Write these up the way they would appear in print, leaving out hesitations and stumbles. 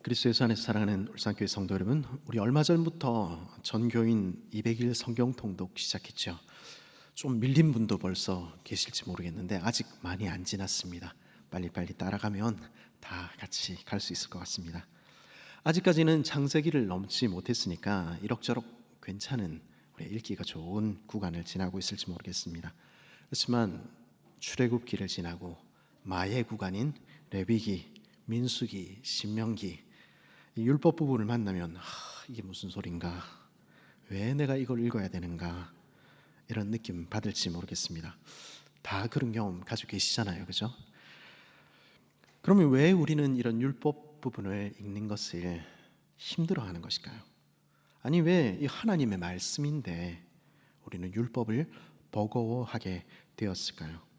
그리스도예수 안에서 사랑하는 울산교회 성도 여러분, 우리 얼마 전부터 전교인 200일 성경 통독 시작했죠. 좀 밀린 분도 벌써 계실지 모르겠는데 아직 많이 안 지났습니다. 빨리빨리 따라가면 다 같이 갈 수 있을 것 같습니다. 아직까지는 창세기를 넘지 못했으니까 이럭저럭 괜찮은, 우리 읽기가 좋은 구간을 지나고 있을지 모르겠습니다. 그렇지만 출애굽기를 지나고 마의 구간인 레위기, 민수기, 신명기, 이 율법 부분을 만나면 이게 무슨 소린가, 왜 내가 이걸 읽어야 되는가, 이런 느낌 받을지 모르겠습니다. 다 그런 경험 가지고 계시잖아요, 그죠? 그러면 왜 우리는 이런 율법 부분을 읽는 것을 힘들어하는 것일까요? 아니, 왜 이 하나님의 말씀인데 우리는 율법을 버거워하게 되었을까요?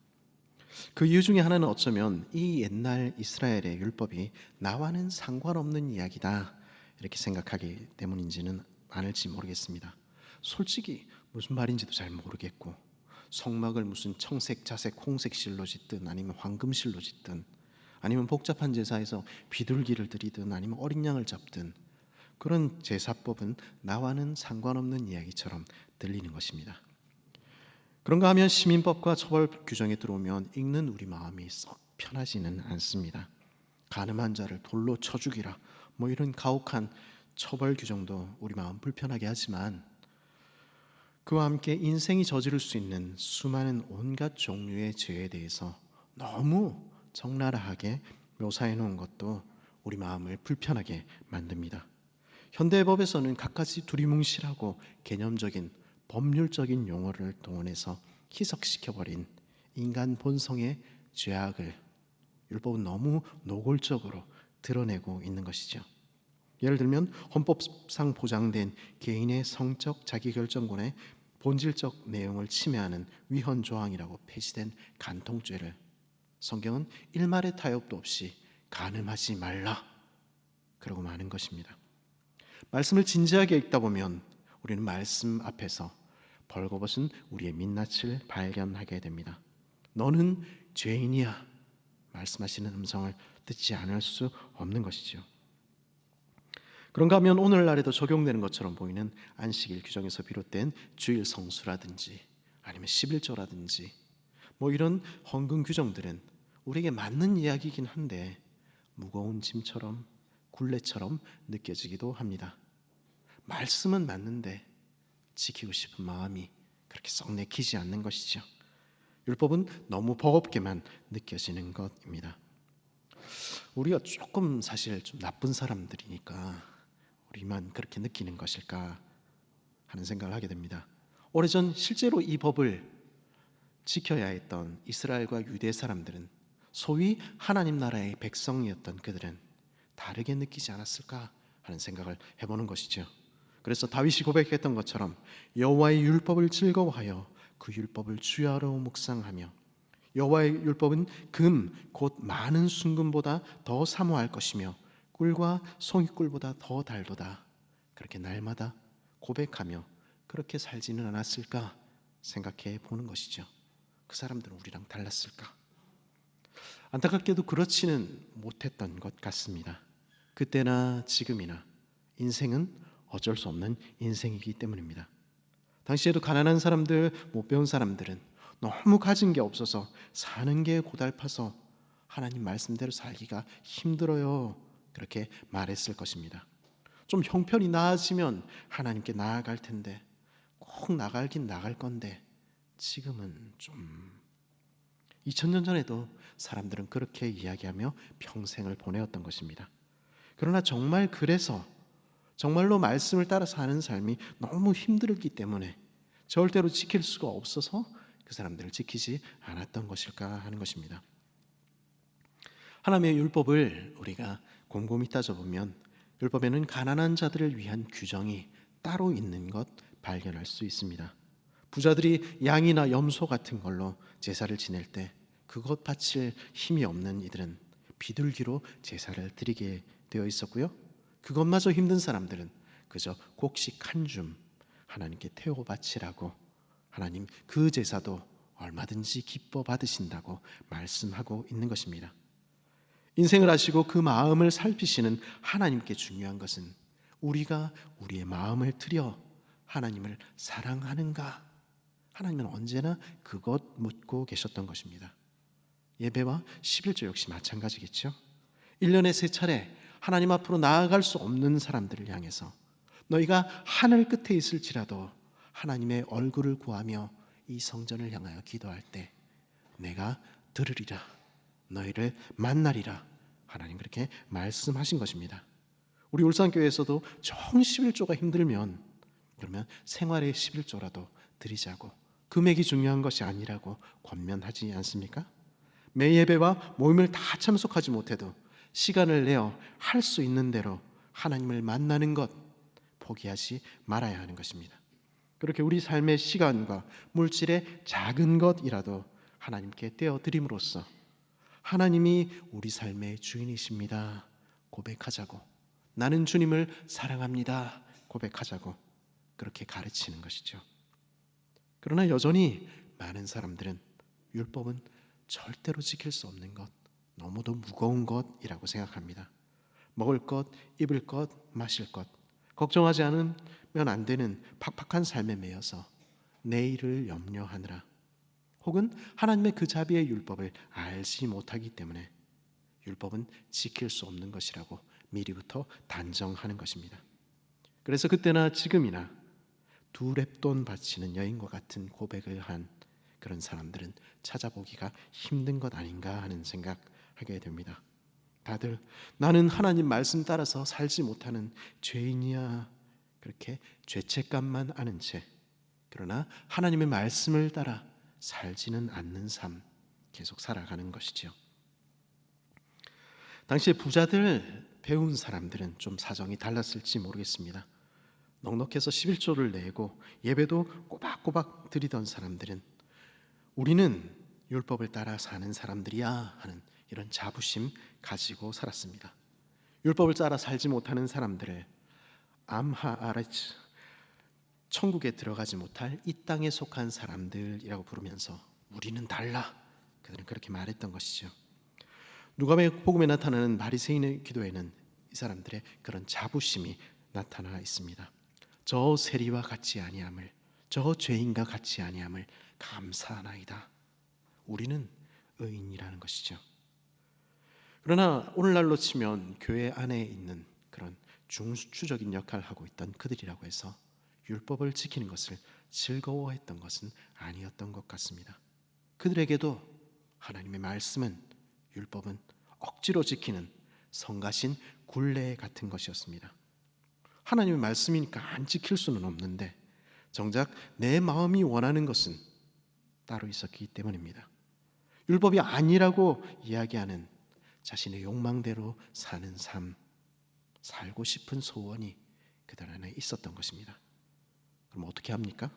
그 이유 중에 하나는 어쩌면 이 옛날 이스라엘의 율법이 나와는 상관없는 이야기다, 이렇게 생각하기 때문인지는 않을지 모르겠습니다. 솔직히 무슨 말인지도 잘 모르겠고, 성막을 무슨 청색, 자색, 홍색 실로 짓든 아니면 황금 실로 짓든 아니면 복잡한 제사에서 비둘기를 드리든 아니면 어린 양을 잡든 그런 제사법은 나와는 상관없는 이야기처럼 들리는 것입니다. 그런가 하면 시민법과 처벌 규정에 들어오면 읽는 우리 마음이 썩 편하지는 않습니다. 간음한 자를 돌로 쳐 죽이라, 이런 가혹한 처벌 규정도 우리 마음 불편하게 하지만, 그와 함께 인생이 저지를 수 있는 수많은 온갖 종류의 죄에 대해서 너무 적나라하게 묘사해 놓은 것도 우리 마음을 불편하게 만듭니다. 현대법에서는 갖가지 두리뭉실하고 개념적인 법률적인 용어를 동원해서 희석시켜버린 인간 본성의 죄악을 율법은 너무 노골적으로 드러내고 있는 것이죠. 예를 들면 헌법상 보장된 개인의 성적 자기결정권의 본질적 내용을 침해하는 위헌 조항이라고 폐지된 간통죄를 성경은 일말의 타협도 없이 간음하지 말라 그러고 마는 것입니다. 말씀을 진지하게 읽다 보면 우리는 말씀 앞에서 벌거벗은 우리의 민낯을 발견하게 됩니다. 너는 죄인이야 말씀하시는 음성을 듣지 않을 수 없는 것이죠. 그런가 하면 오늘날에도 적용되는 것처럼 보이는 안식일 규정에서 비롯된 주일 성수라든지 아니면 11조라든지 이런 헌금 규정들은 우리에게 맞는 이야기이긴 한데 무거운 짐처럼 굴레처럼 느껴지기도 합니다. 말씀은 맞는데 지키고 싶은 마음이 그렇게 썩 내키지 않는 것이죠. 율법은 너무 버겁게만 느껴지는 것입니다. 우리가 조금 사실 좀 나쁜 사람들이니까 우리만 그렇게 느끼는 것일까 하는 생각을 하게 됩니다. 오래전 실제로 이 법을 지켜야 했던 이스라엘과 유대 사람들은, 소위 하나님 나라의 백성이었던 그들은 다르게 느끼지 않았을까 하는 생각을 해보는 것이죠. 그래서 다윗이 고백했던 것처럼 여호와의 율법을 즐거워하여 그 율법을 주야로 묵상하며, 여호와의 율법은 금 곧 많은 순금보다 더 사모할 것이며 꿀과 송이꿀보다 더 달도다, 그렇게 날마다 고백하며 그렇게 살지는 않았을까 생각해 보는 것이죠. 그 사람들은 우리랑 달랐을까? 안타깝게도 그렇지는 못했던 것 같습니다. 그때나 지금이나 인생은 어쩔 수 없는 인생이기 때문입니다. 당시에도 가난한 사람들, 못 배운 사람들은 너무 가진 게 없어서 사는 게 고달파서 하나님 말씀대로 살기가 힘들어요, 그렇게 말했을 것입니다. 좀 형편이 나아지면 하나님께 나아갈 텐데, 꼭 나가긴 나갈 건데 지금은 좀, 2000년 전에도 사람들은 그렇게 이야기하며 평생을 보내었던 것입니다. 그러나 정말 그래서 정말로 말씀을 따라 사는 삶이 너무 힘들었기 때문에 절대로 지킬 수가 없어서 그 사람들을 지키지 않았던 것일까 하는 것입니다. 하나님의 율법을 우리가 곰곰이 따져보면 율법에는 가난한 자들을 위한 규정이 따로 있는 것 발견할 수 있습니다. 부자들이 양이나 염소 같은 걸로 제사를 지낼 때 그것 바칠 힘이 없는 이들은 비둘기로 제사를 드리게 되어 있었고요, 그것마저 힘든 사람들은 그저 곡식 한 줌 하나님께 태워 바치라고, 하나님 그 제사도 얼마든지 기뻐 받으신다고 말씀하고 있는 것입니다. 인생을 아시고 그 마음을 살피시는 하나님께 중요한 것은 우리가 우리의 마음을 들여 하나님을 사랑하는가? 하나님은 언제나 그것 묻고 계셨던 것입니다. 예배와 11조 역시 마찬가지겠죠. 1년에 3차례 하나님 앞으로 나아갈 수 없는 사람들을 향해서 너희가 하늘 끝에 있을지라도 하나님의 얼굴을 구하며 이 성전을 향하여 기도할 때 내가 들으리라, 너희를 만나리라, 하나님 그렇게 말씀하신 것입니다. 우리 울산교회에서도 정 11조가 힘들면 그러면 생활의 11조라도 드리자고, 금액이 중요한 것이 아니라고 권면하지 않습니까? 매 예배와 모임을 다 참석하지 못해도 시간을 내어 할 수 있는 대로 하나님을 만나는 것 포기하지 말아야 하는 것입니다. 그렇게 우리 삶의 시간과 물질의 작은 것이라도 하나님께 떼어드림으로써 하나님이 우리 삶의 주인이십니다 고백하자고, 나는 주님을 사랑합니다 고백하자고 그렇게 가르치는 것이죠. 그러나 여전히 많은 사람들은 율법은 절대로 지킬 수 없는 것, 너무도 무거운 것이라고 생각합니다. 먹을 것, 입을 것, 마실 것, 걱정하지 않으면 안 되는 팍팍한 삶에 매여서 내일을 염려하느라, 혹은 하나님의 그 자비의 율법을 알지 못하기 때문에 율법은 지킬 수 없는 것이라고 미리부터 단정하는 것입니다. 그래서 그때나 지금이나 두 렙돈 바치는 여인과 같은 고백을 한 그런 사람들은 찾아보기가 힘든 것 아닌가 하는 생각하게 됩니다. 다들 나는 하나님 말씀 따라서 살지 못하는 죄인이야, 그렇게 죄책감만 아는 채, 그러나 하나님의 말씀을 따라 살지는 않는 삶 계속 살아가는 것이죠. 당시에 부자들, 배운 사람들은 좀 사정이 달랐을지 모르겠습니다. 넉넉해서 11조를 내고 예배도 꼬박꼬박 드리던 사람들은 우리는 율법을 따라 사는 사람들이야 하는 이런 자부심 가지고 살았습니다. 율법을 따라 살지 못하는 사람들을 암하아레츠, 천국에 들어가지 못할 이 땅에 속한 사람들이라고 부르면서 우리는 달라, 그들은 그렇게 말했던 것이죠. 누가복음에 나타나는 바리새인의 기도에는 이 사람들의 그런 자부심이 나타나 있습니다. 저 세리와 같지 아니함을, 저 죄인과 같지 아니함을 감사하나이다. 우리는 의인이라는 것이죠. 그러나 오늘날로 치면 교회 안에 있는 그런 중수적인 역할을 하고 있던 그들이라고 해서 율법을 지키는 것을 즐거워했던 것은 아니었던 것 같습니다. 그들에게도 하나님의 말씀은, 율법은 억지로 지키는 성가신 굴레 같은 것이었습니다. 하나님의 말씀이니까 안 지킬 수는 없는데 정작 내 마음이 원하는 것은 따로 있었기 때문입니다. 율법이 아니라고 이야기하는 자신의 욕망대로 사는 삶, 살고 싶은 소원이 그들 안에 있었던 것입니다. 그럼 어떻게 합니까?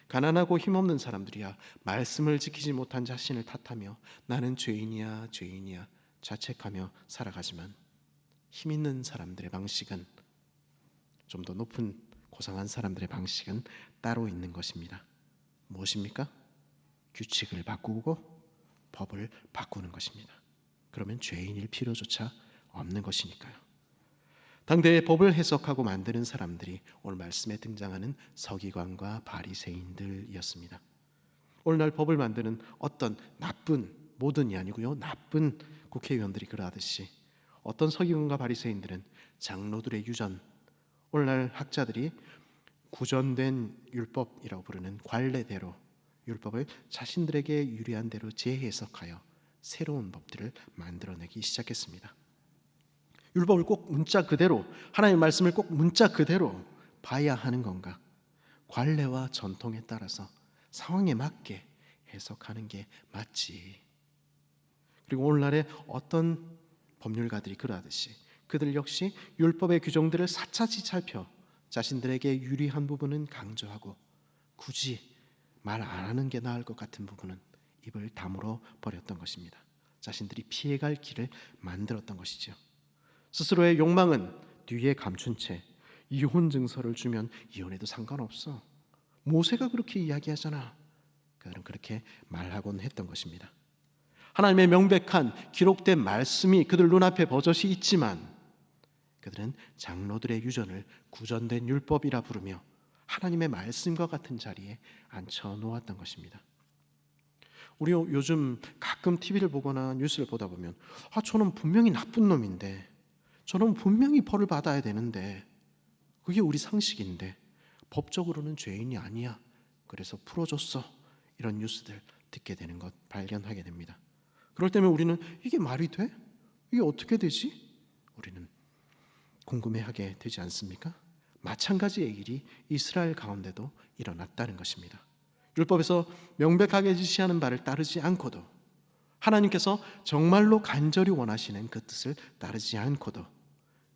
가난하고 힘없는 사람들이야 말씀을 지키지 못한 자신을 탓하며 나는 죄인이야 죄인이야 자책하며 살아가지만, 힘 있는 사람들의 방식은, 좀 더 높은 고상한 사람들의 방식은 따로 있는 것입니다. 무엇입니까? 규칙을 바꾸고 법을 바꾸는 것입니다. 그러면 죄인일 필요조차 없는 것이니까요. 당대의 법을 해석하고 만드는 사람들이 오늘 말씀에 등장하는 서기관과 바리새인들이었습니다. 오늘날 법을 만드는 어떤 나쁜, 모든이 아니고요, 나쁜 국회의원들이 그러하듯이 어떤 서기관과 바리새인들은 장로들의 유전, 오늘날 학자들이 구전된 율법이라고 부르는 관례대로 율법을 자신들에게 유리한 대로 재해석하여 새로운 법들을 만들어내기 시작했습니다. 율법을 꼭 문자 그대로, 하나님의 말씀을 꼭 문자 그대로 봐야 하는 건가? 관례와 전통에 따라서 상황에 맞게 해석하는 게 맞지. 그리고 오늘날의 어떤 법률가들이 그러하듯이 그들 역시 율법의 규정들을 샅샅이 살펴 자신들에게 유리한 부분은 강조하고 굳이 말 안 하는 게 나을 것 같은 부분은 입을 다물어 버렸던 것입니다. 자신들이 피해갈 길을 만들었던 것이죠. 스스로의 욕망은 뒤에 감춘 채 이혼 증서를 주면 이혼해도 상관없어, 모세가 그렇게 이야기하잖아, 그들은 그렇게 말하곤 했던 것입니다. 하나님의 명백한 기록된 말씀이 그들 눈앞에 버젓이 있지만 그들은 장로들의 유전을 구전된 율법이라 부르며 하나님의 말씀과 같은 자리에 앉혀 놓았던 것입니다. 우리 요즘 가끔 TV를 보거나 뉴스를 보다 보면 저는 분명히 나쁜 놈인데, 저는 분명히 벌을 받아야 되는데, 그게 우리 상식인데 법적으로는 죄인이 아니야, 그래서 풀어줬어, 이런 뉴스들 듣게 되는 것 발견하게 됩니다. 그럴 때면 우리는 이게 말이 돼? 이게 어떻게 되지? 우리는 궁금해하게 되지 않습니까? 마찬가지의 일이 이스라엘 가운데도 일어났다는 것입니다. 율법에서 명백하게 지시하는 바를 따르지 않고도, 하나님께서 정말로 간절히 원하시는 그 뜻을 따르지 않고도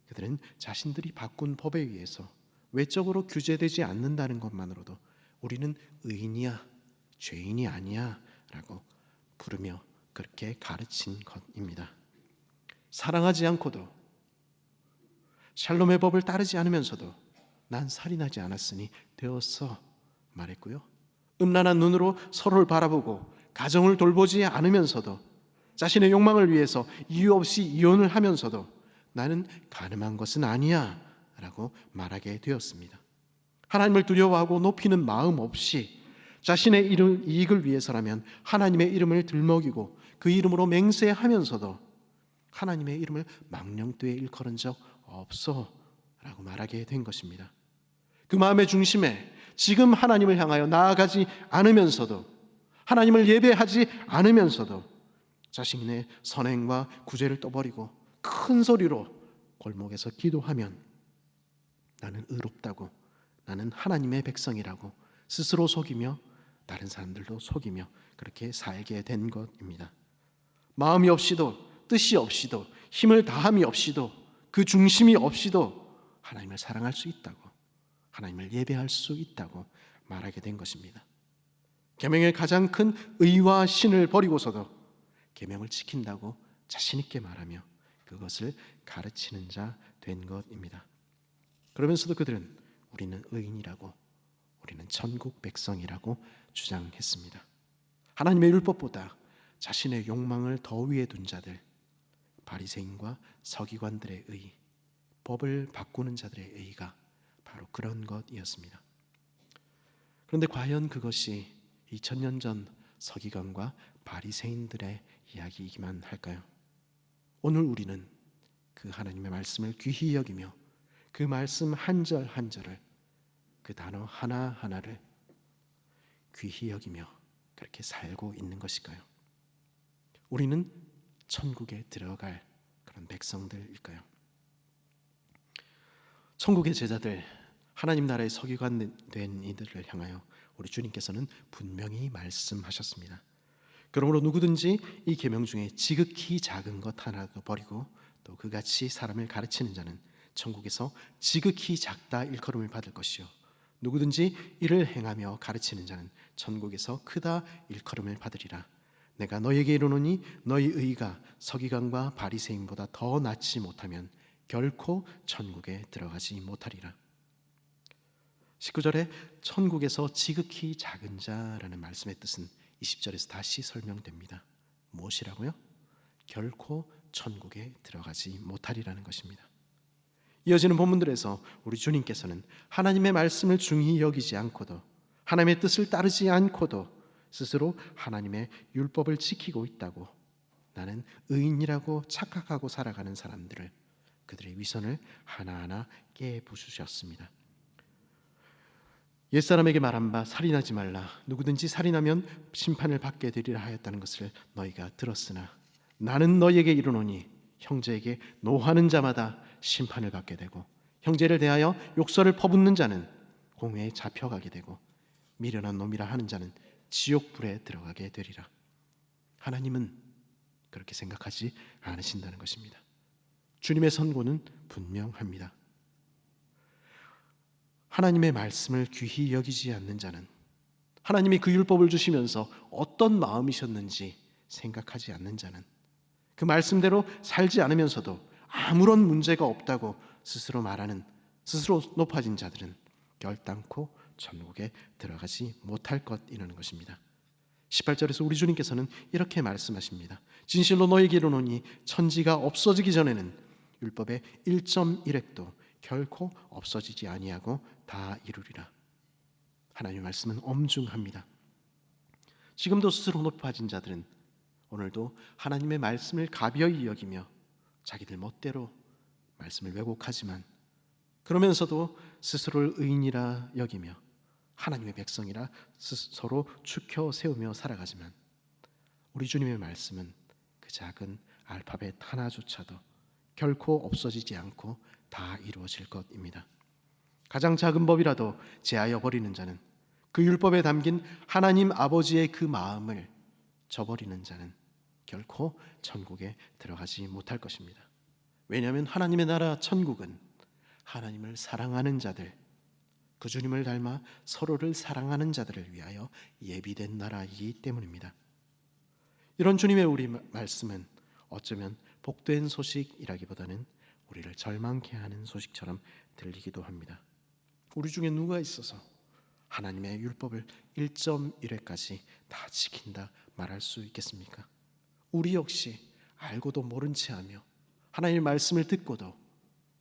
그들은 자신들이 바꾼 법에 의해서 외적으로 규제되지 않는다는 것만으로도 우리는 의인이야, 죄인이 아니야 라고 부르며 그렇게 가르친 것입니다. 사랑하지 않고도, 샬롬의 법을 따르지 않으면서도 난 살인하지 않았으니 되었어 말했고요. 음란한 눈으로 서로를 바라보고 가정을 돌보지 않으면서도, 자신의 욕망을 위해서 이유 없이 이혼을 하면서도 나는 가늠한 것은 아니야 라고 말하게 되었습니다. 하나님을 두려워하고 높이는 마음 없이 자신의 이익을 위해서라면 하나님의 이름을 들먹이고 그 이름으로 맹세하면서도 하나님의 이름을 망령되이 일컬은 적 없어 라고 말하게 된 것입니다. 그 마음의 중심에 지금 하나님을 향하여 나아가지 않으면서도, 하나님을 예배하지 않으면서도 자신의 선행과 구제를 떠버리고 큰 소리로 골목에서 기도하면 나는 의롭다고, 나는 하나님의 백성이라고 스스로 속이며 다른 사람들도 속이며 그렇게 살게 된 것입니다. 마음이 없이도, 뜻이 없이도, 힘을 다함이 없이도, 그 중심이 없이도 하나님을 사랑할 수 있다고, 하나님을 예배할 수 있다고 말하게 된 것입니다. 계명의 가장 큰 의와 신을 버리고서도 계명을 지킨다고 자신 있게 말하며 그것을 가르치는 자 된 것입니다. 그러면서도 그들은 우리는 의인이라고, 우리는 천국 백성이라고 주장했습니다. 하나님의 율법보다 자신의 욕망을 더 위에 둔 자들, 바리새인과 서기관들의 의, 법을 바꾸는 자들의 의가 바로 그런 것이었습니다. 그런데 과연 그것이 2000년 전 서기관과 바리새인들의 이야기이기만 할까요? 오늘 우리는 그 하나님의 말씀을 귀히 여기며 그 말씀 한 절 한 절을, 그 단어 하나하나를 귀히 여기며 그렇게 살고 있는 것일까요? 우리는 천국에 들어갈 그런 백성들일까요? 천국의 제자들, 하나님 나라의 서기관 된 이들을 향하여 우리 주님께서는 분명히 말씀하셨습니다. 그러므로 누구든지 이 계명 중에 지극히 작은 것 하나도 버리고 또 그같이 사람을 가르치는 자는 천국에서 지극히 작다 일컬음을 받을 것이요, 누구든지 이를 행하며 가르치는 자는 천국에서 크다 일컬음을 받으리라. 내가 너희에게 이르노니 너희 의가 서기관과 바리새인보다 더 낫지 못하면 결코 천국에 들어가지 못하리라. 19절에 천국에서 지극히 작은 자라는 말씀의 뜻은 20절에서 다시 설명됩니다. 무엇이라고요? 결코 천국에 들어가지 못하리라는 것입니다. 이어지는 본문들에서 우리 주님께서는 하나님의 말씀을 중히 여기지 않고도, 하나님의 뜻을 따르지 않고도 스스로 하나님의 율법을 지키고 있다고, 나는 의인이라고 착각하고 살아가는 사람들을, 그들의 위선을 하나하나 깨부수셨습니다. 옛사람에게 말한 바 살인하지 말라, 누구든지 살인하면 심판을 받게 되리라 하였다는 것을 너희가 들었으나 나는 너희에게 이르노니 형제에게 노하는 자마다 심판을 받게 되고 형제를 대하여 욕설을 퍼붓는 자는 공회에 잡혀가게 되고 미련한 놈이라 하는 자는 지옥불에 들어가게 되리라. 하나님은 그렇게 생각하지 않으신다는 것입니다. 주님의 선고는 분명합니다. 하나님의 말씀을 귀히 여기지 않는 자는, 하나님이 그 율법을 주시면서 어떤 마음이셨는지 생각하지 않는 자는, 그 말씀대로 살지 않으면서도 아무런 문제가 없다고 스스로 말하는, 스스로 높아진 자들은 결단코 천국에 들어가지 못할 것이라는 것입니다. 18절에서 우리 주님께서는 이렇게 말씀하십니다. 진실로 너희에게 이르노니 천지가 없어지기 전에는 율법의 1.1획도 결코 없어지지 아니하고 다 이루리라. 하나님의 말씀은 엄중합니다. 지금도 스스로 높아진 자들은 오늘도 하나님의 말씀을 가벼이 여기며 자기들 멋대로 말씀을 왜곡하지만, 그러면서도 스스로를 의인이라 여기며 하나님의 백성이라 서로 추켜 세우며 살아가지만, 우리 주님의 말씀은 그 작은 알파벳 하나조차도 결코 없어지지 않고 다 이루어질 것입니다. 가장 작은 법이라도 제하여 버리는 자는, 그 율법에 담긴 하나님 아버지의 그 마음을 저버리는 자는 결코 천국에 들어가지 못할 것입니다. 왜냐하면 하나님의 나라 천국은 하나님을 사랑하는 자들, 그 주님을 닮아 서로를 사랑하는 자들을 위하여 예비된 나라이기 때문입니다. 이런 주님의 우리 말씀은 어쩌면 복된 소식이라기보다는 우리를 절망케 하는 소식처럼 들리기도 합니다. 우리 중에 누가 있어서 하나님의 율법을 1.1회까지 다 지킨다 말할 수 있겠습니까? 우리 역시 알고도 모른 채 하며 하나님의 말씀을 듣고도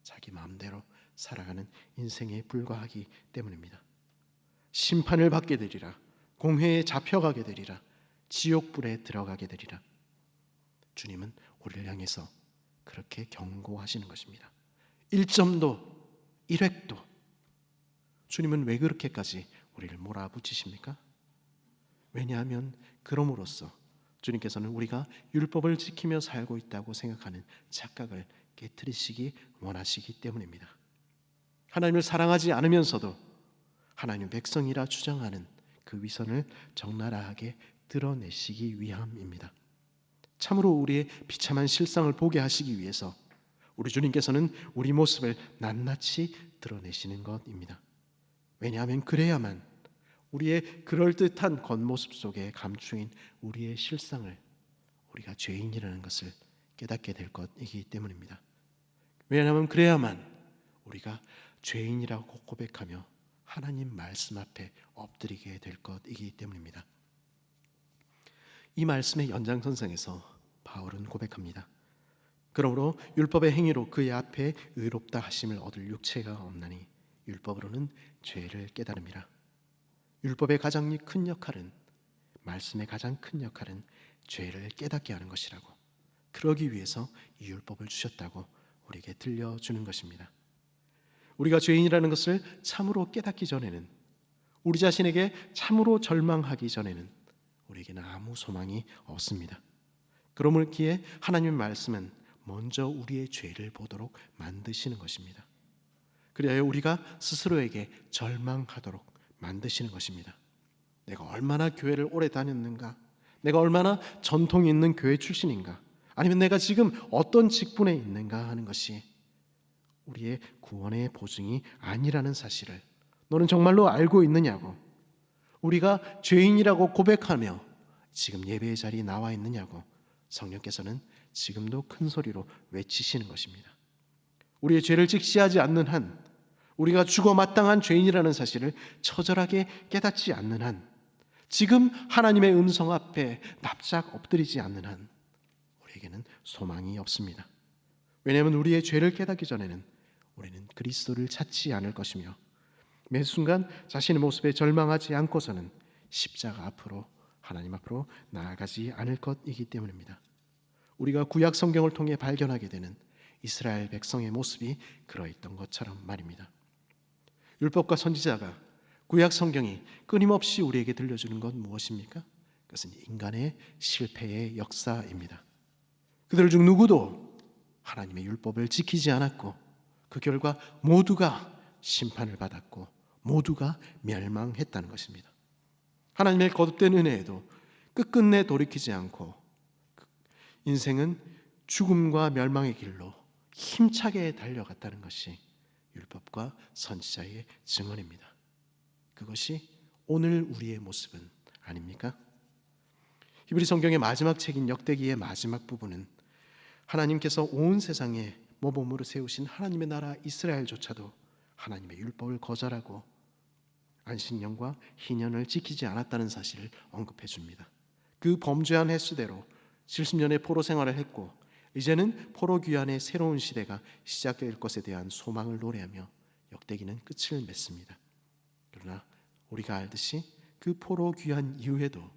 자기 마음대로 살아가는 인생에 불과하기 때문입니다. 심판을 받게 되리라, 공회에 잡혀가게 되리라, 지옥불에 들어가게 되리라. 주님은 우리를 향해서 그렇게 경고하시는 것입니다. 1점도 1획도. 주님은 왜 그렇게까지 우리를 몰아붙이십니까? 왜냐하면 그럼으로써 주님께서는 우리가 율법을 지키며 살고 있다고 생각하는 착각을 깨트리시기 원하시기 때문입니다. 하나님을 사랑하지 않으면서도 하나님 백성이라 주장하는 그 위선을 적나라하게 드러내시기 위함입니다. 참으로 우리의 비참한 실상을 보게 하시기 위해서 우리 주님께서는 우리 모습을 낱낱이 드러내시는 것입니다. 왜냐하면 그래야만 우리의 그럴듯한 겉모습 속에 감추인 우리의 실상을, 우리가 죄인이라는 것을 깨닫게 될 것이기 때문입니다. 왜냐하면 그래야만 우리가 죄인이라고 고백하며 하나님 말씀 앞에 엎드리게 될 것이기 때문입니다. 이 말씀의 연장선상에서 바울은 고백합니다. 그러므로 율법의 행위로 그의 앞에 의롭다 하심을 얻을 육체가 없나니 율법으로는 죄를 깨달음이라. 율법의 가장 큰 역할은, 말씀의 가장 큰 역할은 죄를 깨닫게 하는 것이라고, 그러기 위해서 이 율법을 주셨다고 우리에게 들려주는 것입니다. 우리가 죄인이라는 것을 참으로 깨닫기 전에는, 우리 자신에게 참으로 절망하기 전에는 우리에게는 아무 소망이 없습니다. 그러므기에 하나님의 말씀은 먼저 우리의 죄를 보도록 만드시는 것입니다. 그리하여 우리가 스스로에게 절망하도록 만드시는 것입니다. 내가 얼마나 교회를 오래 다녔는가, 내가 얼마나 전통이 있는 교회 출신인가, 아니면 내가 지금 어떤 직분에 있는가 하는 것이 우리의 구원의 보증이 아니라는 사실을 너는 정말로 알고 있느냐고, 우리가 죄인이라고 고백하며 지금 예배의 자리에 나와 있느냐고 성령께서는 지금도 큰 소리로 외치시는 것입니다. 우리의 죄를 직시하지 않는 한, 우리가 죽어 마땅한 죄인이라는 사실을 처절하게 깨닫지 않는 한, 지금 하나님의 음성 앞에 납작 엎드리지 않는 한 우리에게는 소망이 없습니다. 왜냐하면 우리의 죄를 깨닫기 전에는 우리는 그리스도를 찾지 않을 것이며 매 순간 자신의 모습에 절망하지 않고서는 십자가 앞으로, 하나님 앞으로 나아가지 않을 것이기 때문입니다. 우리가 구약 성경을 통해 발견하게 되는 이스라엘 백성의 모습이 그러했던 것처럼 말입니다. 율법과 선지자가, 구약 성경이 끊임없이 우리에게 들려주는 건 무엇입니까? 그것은 인간의 실패의 역사입니다. 그들 중 누구도 하나님의 율법을 지키지 않았고 그 결과 모두가 심판을 받았고 모두가 멸망했다는 것입니다. 하나님의 거듭된 은혜에도 끝끝내 돌이키지 않고 인생은 죽음과 멸망의 길로 힘차게 달려갔다는 것이 율법과 선지자의 증언입니다. 그것이 오늘 우리의 모습은 아닙니까? 히브리 성경의 마지막 책인 역대기의 마지막 부분은 하나님께서 온 세상에 모범으로 세우신 하나님의 나라 이스라엘조차도 하나님의 율법을 거절하고 안식년과 희년을 지키지 않았다는 사실을 언급해 줍니다. 그 범죄한 횟수대로 70년의 포로 생활을 했고 이제는 포로 귀환의 새로운 시대가 시작될 것에 대한 소망을 노래하며 역대기는 끝을 맺습니다. 그러나 우리가 알듯이 그 포로 귀환 이후에도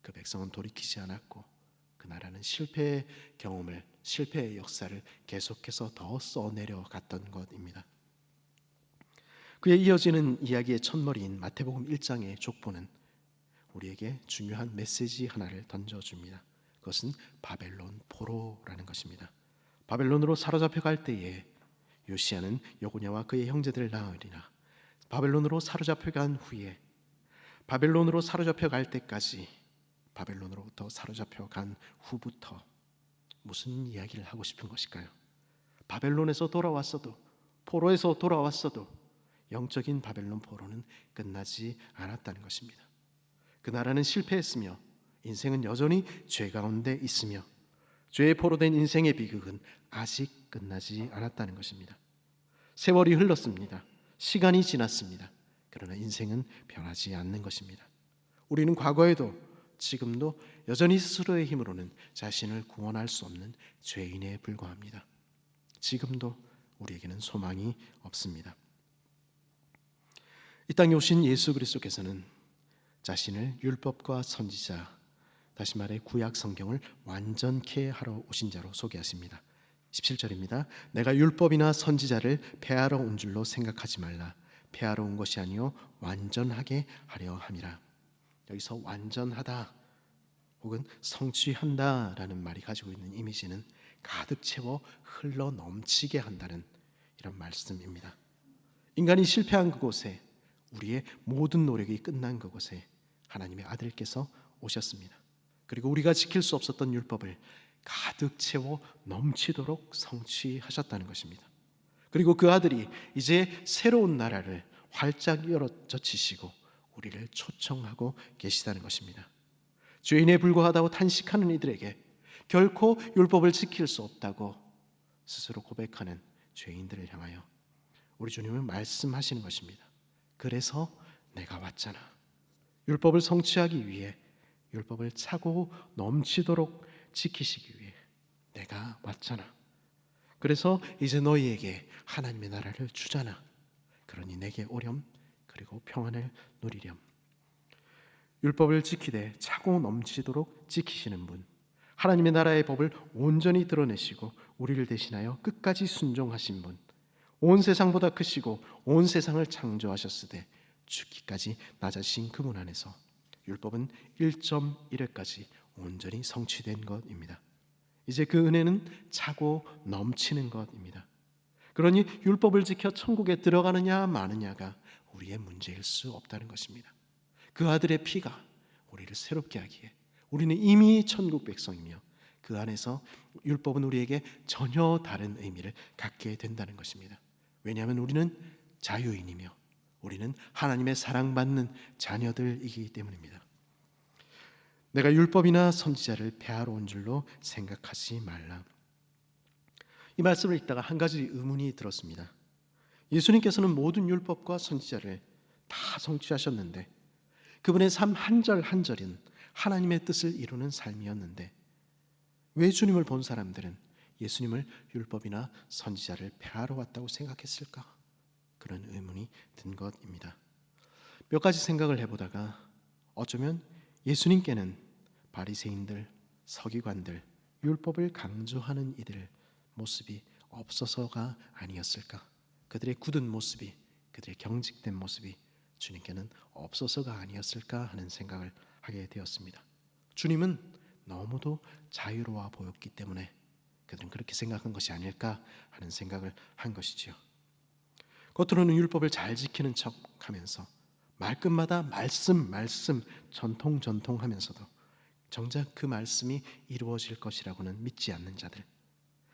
그 백성은 돌이키지 않았고 그 나라는 실패의 경험을, 실패의 역사를 계속해서 더 써내려 갔던 것입니다. 그에 이어지는 이야기의 첫머리인 마태복음 1장의 족보는 우리에게 중요한 메시지 하나를 던져줍니다. 그것은 바벨론 포로라는 것입니다. 바벨론으로 사로잡혀 갈 때에 요시야는 여고냐와 그의 형제들을 낳으리라. 바벨론으로 사로잡혀 간 후에, 바벨론으로 사로잡혀 갈 때까지, 바벨론으로부터 사로잡혀 간 후부터 무슨 이야기를 하고 싶은 것일까요? 바벨론에서 돌아왔어도, 포로에서 돌아왔어도 영적인 바벨론 포로는 끝나지 않았다는 것입니다. 그 나라는 실패했으며 인생은 여전히 죄 가운데 있으며 죄의 포로된 인생의 비극은 아직 끝나지 않았다는 것입니다. 세월이 흘렀습니다. 시간이 지났습니다. 그러나 인생은 변하지 않는 것입니다. 우리는 과거에도 지금도 여전히 스스로의 힘으로는 자신을 구원할 수 없는 죄인에 불과합니다. 지금도 우리에게는 소망이 없습니다. 이 땅에 오신 예수 그리스도께서는 자신을 율법과 선지자, 다시 말해 구약 성경을 완전케 하러 오신 자로 소개하십니다. 17절입니다. 내가 율법이나 선지자를 폐하러 온 줄로 생각하지 말라. 폐하러 온 것이 아니요 완전하게 하려 함이라. 여기서 완전하다 혹은 성취한다라는 말이 가지고 있는 이미지는 가득 채워 흘러 넘치게 한다는 이런 말씀입니다. 인간이 실패한 그곳에, 우리의 모든 노력이 끝난 그곳에 하나님의 아들께서 오셨습니다. 그리고 우리가 지킬 수 없었던 율법을 가득 채워 넘치도록 성취하셨다는 것입니다. 그리고 그 아들이 이제 새로운 나라를 활짝 열어젖히시고 우리를 초청하고 계시다는 것입니다. 죄인에 불과하다고 탄식하는 이들에게 결코 율법을 지킬 수 없다고 스스로 고백하는 죄인들을 향하여 우리 주님은 말씀하시는 것입니다. 그래서 내가 왔잖아. 율법을 성취하기 위해, 율법을 차고 넘치도록 지키시기 위해 내가 왔잖아. 그래서 이제 너희에게 하나님의 나라를 주잖아. 그러니 내게 오렴, 그리고 평안을 누리렴. 율법을 지키되 차고 넘치도록 지키시는 분, 하나님의 나라의 법을 온전히 드러내시고 우리를 대신하여 끝까지 순종하신 분, 온 세상보다 크시고 온 세상을 창조하셨으되 죽기까지 낮아신 그분 안에서 율법은 1.1회까지 온전히 성취된 것입니다. 이제 그 은혜는 차고 넘치는 것입니다. 그러니 율법을 지켜 천국에 들어가느냐 마느냐가 우리의 문제일 수 없다는 것입니다. 그 아들의 피가 우리를 새롭게 하기에 우리는 이미 천국 백성이며 그 안에서 율법은 우리에게 전혀 다른 의미를 갖게 된다는 것입니다. 왜냐하면 우리는 자유인이며 우리는 하나님의 사랑받는 자녀들이기 때문입니다. 내가 율법이나 선지자를 폐하러 온 줄로 생각하지 말라. 이 말씀을 읽다가 한 가지 의문이 들었습니다. 예수님께서는 모든 율법과 선지자를 다 성취하셨는데 그분의 삶 한 절 한 절은 하나님의 뜻을 이루는 삶이었는데 왜 주님을 본 사람들은 예수님을 율법이나 선지자를 폐하러 왔다고 생각했을까? 그런 의문이 든 것입니다. 몇 가지 생각을 해보다가 어쩌면 예수님께는 바리새인들, 서기관들, 율법을 강조하는 이들 모습이 없어서가 아니었을까? 그들의 굳은 모습이, 그들의 경직된 모습이 주님께는 없어서가 아니었을까 하는 생각을 하게 되었습니다. 주님은 너무도 자유로워 보였기 때문에 그들은 그렇게 생각한 것이 아닐까 하는 생각을 한 것이지요. 겉으로는 율법을 잘 지키는 척하면서 말끝마다 말씀 전통 하면서도 정작 그 말씀이 이루어질 것이라고는 믿지 않는 자들,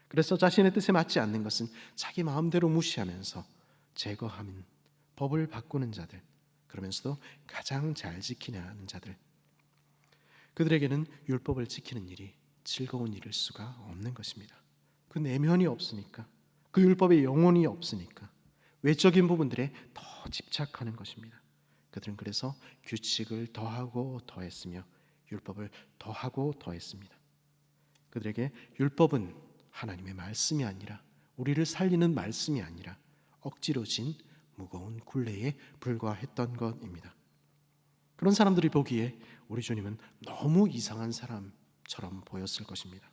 그래서 자신의 뜻에 맞지 않는 것은 자기 마음대로 무시하면서 제거하는 법을 바꾸는 자들, 그러면서도 가장 잘 지키려는 자들, 그들에게는 율법을 지키는 일이 즐거운 일일 수가 없는 것입니다. 그 내면이 없으니까, 그 율법의 영혼이 없으니까 외적인 부분들에 더 집착하는 것입니다. 그들은 그래서 규칙을 더하고 더했으며 율법을 더하고 더했습니다. 그들에게 율법은 하나님의 말씀이 아니라, 우리를 살리는 말씀이 아니라 억지로 진 무거운 굴레에 불과했던 것입니다. 그런 사람들이 보기에 우리 주님은 너무 이상한 사람처럼 보였을 것입니다.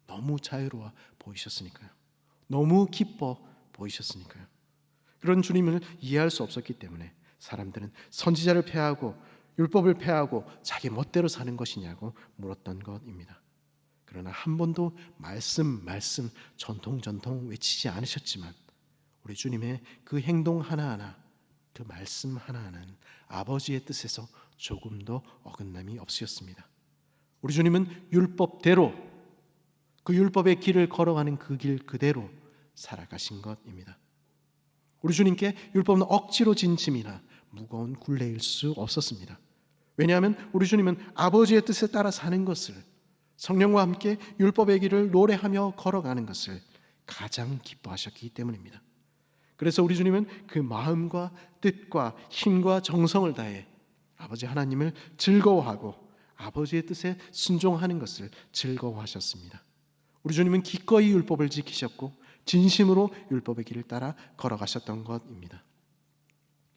너무 자유로워 보이셨으니까요. 너무 기뻐 보이셨으니까요. 그런 주님을 이해할 수 없었기 때문에 사람들은 선지자를 폐하고 율법을 폐하고 자기 멋대로 사는 것이냐고 물었던 것입니다. 그러나 한 번도 말씀 전통 외치지 않으셨지만 우리 주님의 그 행동 하나하나, 그 말씀 하나하나는 아버지의 뜻에서 조금도 어긋남이 없으셨습니다. 우리 주님은 율법대로, 그 율법의 길을 걸어가는 그 길 그대로 살아가신 것입니다. 우리 주님께 율법은 억지로 진 짐이나 무거운 굴레일 수 없었습니다. 왜냐하면 우리 주님은 아버지의 뜻에 따라 사는 것을, 성령과 함께 율법의 길을 노래하며 걸어가는 것을 가장 기뻐하셨기 때문입니다. 그래서 우리 주님은 그 마음과 뜻과 힘과 정성을 다해 아버지 하나님을 즐거워하고 아버지의 뜻에 순종하는 것을 즐거워하셨습니다. 우리 주님은 기꺼이 율법을 지키셨고 진심으로 율법의 길을 따라 걸어가셨던 것입니다.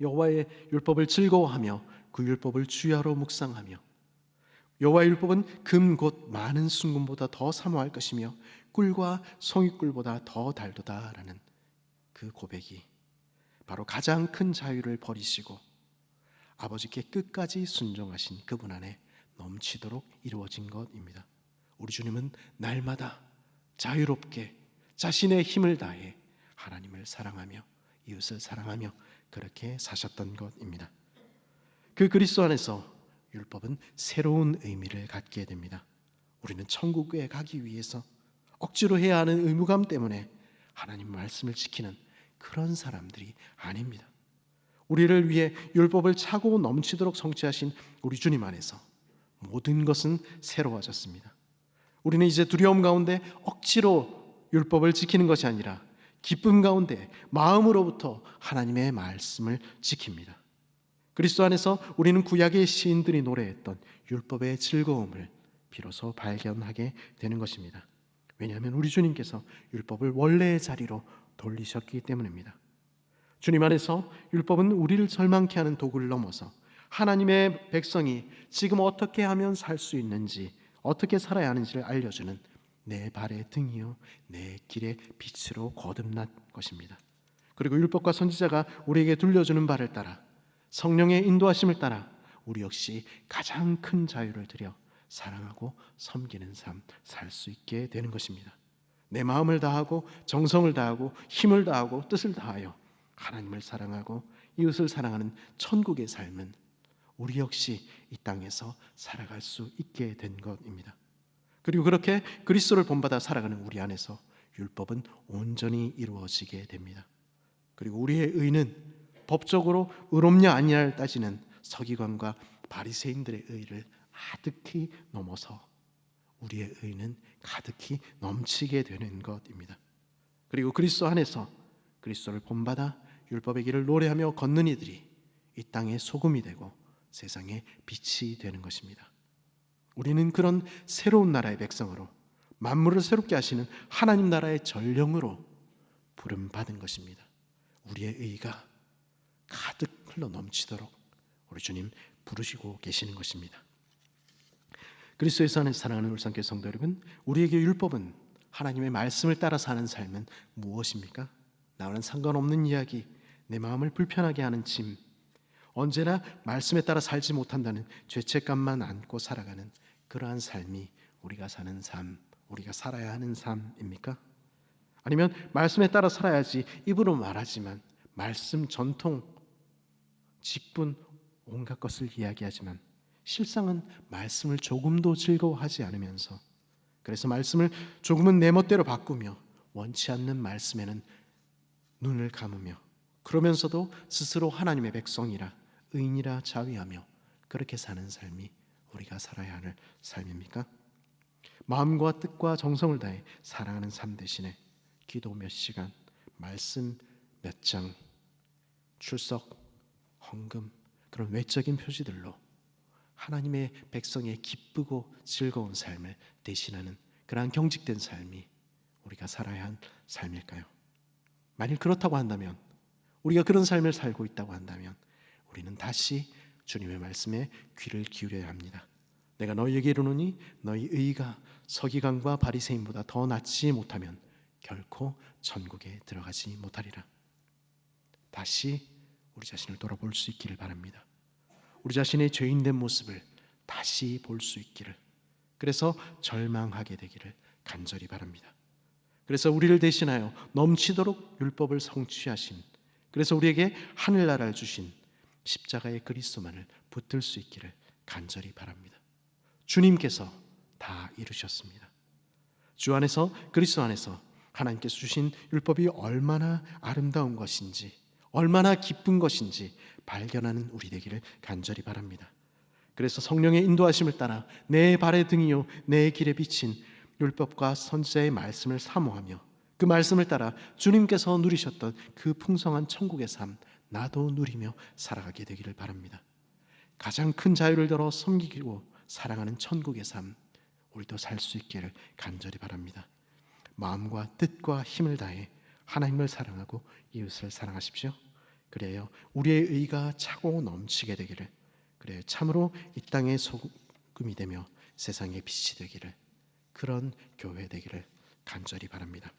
여호와의 율법을 즐거워하며 그 율법을 주야로 묵상하며, 여호와의 율법은 금 곧 많은 순금보다 더 사모할 것이며 꿀과 송이꿀보다 더 달도다라는 그 고백이 바로 가장 큰 자유를 버리시고 아버지께 끝까지 순종하신 그분 안에 넘치도록 이루어진 것입니다. 우리 주님은 날마다 자유롭게 자신의 힘을 다해 하나님을 사랑하며 이웃을 사랑하며 그렇게 사셨던 것입니다. 그 그리스도 안에서 율법은 새로운 의미를 갖게 됩니다. 우리는 천국에 가기 위해서 억지로 해야 하는 의무감 때문에 하나님 말씀을 지키는 그런 사람들이 아닙니다. 우리를 위해 율법을 차고 넘치도록 성취하신 우리 주님 안에서 모든 것은 새로워졌습니다. 우리는 이제 두려움 가운데 억지로 율법을 지키는 것이 아니라 기쁨 가운데 마음으로부터 하나님의 말씀을 지킵니다. 그리스도 안에서 우리는 구약의 시인들이 노래했던 율법의 즐거움을 비로소 발견하게 되는 것입니다. 왜냐하면 우리 주님께서 율법을 원래의 자리로 돌리셨기 때문입니다. 주님 안에서 율법은 우리를 절망케 하는 도구를 넘어서 하나님의 백성이 지금 어떻게 하면 살 수 있는지, 어떻게 살아야 하는지를 알려주는 내 발의 등이요 내 길의 빛으로 거듭난 것입니다. 그리고 율법과 선지자가 우리에게 들려주는 바를 따라 성령의 인도하심을 따라 우리 역시 가장 큰 자유를 드려 사랑하고 섬기는 삶 살 수 있게 되는 것입니다. 내 마음을 다하고 정성을 다하고 힘을 다하고 뜻을 다하여 하나님을 사랑하고 이웃을 사랑하는 천국의 삶은 우리 역시 이 땅에서 살아갈 수 있게 된 것입니다. 그리고 그렇게 그리스도를 본받아 살아가는 우리 안에서 율법은 온전히 이루어지게 됩니다. 그리고 우리의 의는 법적으로 의롭냐 아니냐를 따지는 서기관과 바리새인들의 의를 아득히 넘어서 우리의 의는 가득히 넘치게 되는 것입니다. 그리고 그리스도 안에서 그리스도를 본받아 율법의 길을 노래하며 걷는 이들이 이 땅의 소금이 되고 세상의 빛이 되는 것입니다. 우리는 그런 새로운 나라의 백성으로 만물을 새롭게 하시는 하나님 나라의 전령으로 부름받은 것입니다. 우리의 의가 가득 흘러 넘치도록 우리 주님 부르시고 계시는 것입니다. 그리스도의 안에서 사랑하는 울산교회 성도 여러분, 우리에게 율법은, 하나님의 말씀을 따라 사는 삶은 무엇입니까? 나와는 상관없는 이야기, 내 마음을 불편하게 하는 짐, 언제나 말씀에 따라 살지 못한다는 죄책감만 안고 살아가는 그러한 삶이 우리가 사는 삶, 우리가 살아야 하는 삶입니까? 아니면 말씀에 따라 살아야지 입으로 말하지만 말씀, 전통, 직분, 온갖 것을 이야기하지만 실상은 말씀을 조금도 즐거워하지 않으면서, 그래서 말씀을 조금은 내 멋대로 바꾸며 원치 않는 말씀에는 눈을 감으며, 그러면서도 스스로 하나님의 백성이라 의인이라 자위하며 그렇게 사는 삶이 우리가 살아야 할 삶입니까? 마음과 뜻과 정성을 다해 사랑하는 삶 대신에 기도 몇 시간, 말씀 몇 장, 출석, 헌금, 그런 외적인 표시들로 하나님의 백성의 기쁘고 즐거운 삶을 대신하는 그러한 경직된 삶이 우리가 살아야 할 삶일까요? 만일 그렇다고 한다면, 우리가 그런 삶을 살고 있다고 한다면 우리는 다시 주님의 말씀에 귀를 기울여야 합니다. 내가 너희에게 이르노니 너희 의가 서기관과 바리새인보다 더 낫지 못하면 결코 천국에 들어가지 못하리라. 다시 우리 자신을 돌아볼 수 있기를 바랍니다. 우리 자신의 죄인된 모습을 다시 볼 수 있기를, 그래서 절망하게 되기를 간절히 바랍니다. 그래서 우리를 대신하여 넘치도록 율법을 성취하신, 그래서 우리에게 하늘나라를 주신 십자가의 그리스도만을 붙들 수 있기를 간절히 바랍니다. 주님께서 다 이루셨습니다. 주 안에서, 그리스도 안에서 하나님께서 주신 율법이 얼마나 아름다운 것인지, 얼마나 기쁜 것인지 발견하는 우리 되기를 간절히 바랍니다. 그래서 성령의 인도하심을 따라 내 발의 등이요 내 길에 비친 율법과 선지자의 말씀을 사모하며 그 말씀을 따라 주님께서 누리셨던 그 풍성한 천국의 삶 나도 누리며 살아가게 되기를 바랍니다. 가장 큰 자유를 들어 섬기고 사랑하는 천국의 삶 우리도 살 수 있기를 간절히 바랍니다. 마음과 뜻과 힘을 다해 하나님을 사랑하고 이웃을 사랑하십시오. 그래요 우리의 의가 차고 넘치게 되기를, 그래요 참으로 이 땅의 소금이 되며 세상의 빛이 되기를, 그런 교회 되기를 간절히 바랍니다.